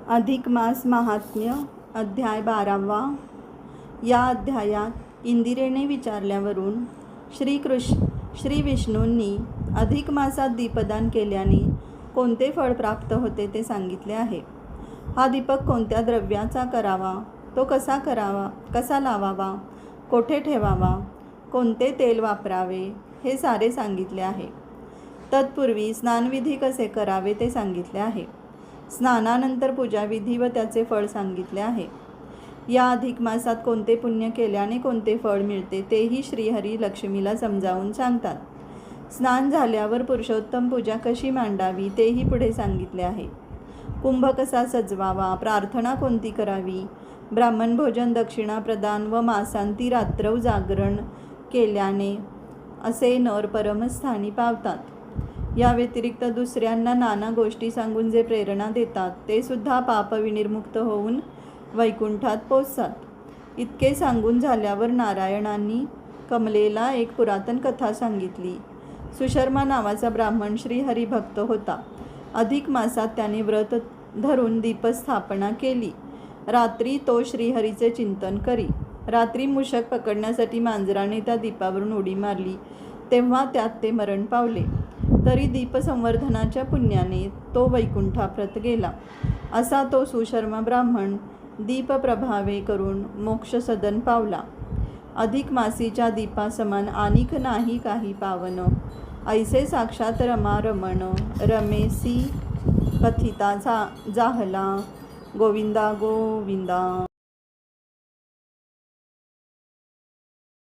अधिक मास महात्म्य अध्याय 12वा। या अध्यायात इंदिरेने विचारल्यावरून श्री विष्णूंनी अधिक मासात दीपदान केल्याने कोणते फळ प्राप्त होते ते सांगितले आहे। हा दीपक कोणत्या द्रव्याचा करावा, तो कसा करावा, कसा लावावा, कोठे ठेवावा, कोणते तेल वापरावे हे सारे सांगितले आहे। तत्पूर्वी स्नानविधी कसे करावे ते सांगितले आहे। स्नानानंतर पूजाविधी व त्याचे फळ सांगितले आहे। या अधिक मासात कोणते पुण्य केल्याने कोणते फळ मिळते तेही श्रीहरी लक्ष्मीला समजावून सांगतात। स्नान झाल्यावर पुरुषोत्तम पूजा कशी मांडावी तेही पुढे सांगितले आहे। कुंभ कसा सजवावा, प्रार्थना कोणती करावी, ब्राह्मण भोजन, दक्षिणा प्रदान व मासांती रात्रौ जागरण केल्याने असे नर परमस्थानी पावतात। या व्यतिरिक्त दुसऱ्यांना नाना गोष्टी सांगून जे प्रेरणा देतात ते सुद्धा पापविनिर्मुक्त होऊन वैकुंठात पोचतात। इतके सांगून झाल्यावर नारायणांनी कमलेला एक पुरातन कथा सांगितली। सुशर्मा नावाचा ब्राह्मण श्रीहरिभक्त होता। अधिक मासात त्याने व्रत धरून दीपस्थापना केली। रात्री तो श्रीहरीचे चिंतन करी। रात्री मूषक पकडण्यासाठी मांजराने त्या दीपावरून उडी मारली तेव्हा त्यात ते मरण पावले। तरी दीपसंवर्धनाच्या पुण्याने तो वैकुंठाप्रत गेला। असा तो सुशर्मा ब्राह्मण दीपप्रभावे करून मोक्षसदन पावला। अधिक मासीच्या दीपासमान आनिक नाही काही पावन, ऐसे साक्षात रमा रमण रमेसी कथिता जाहला। गोविंदा गोविंदा।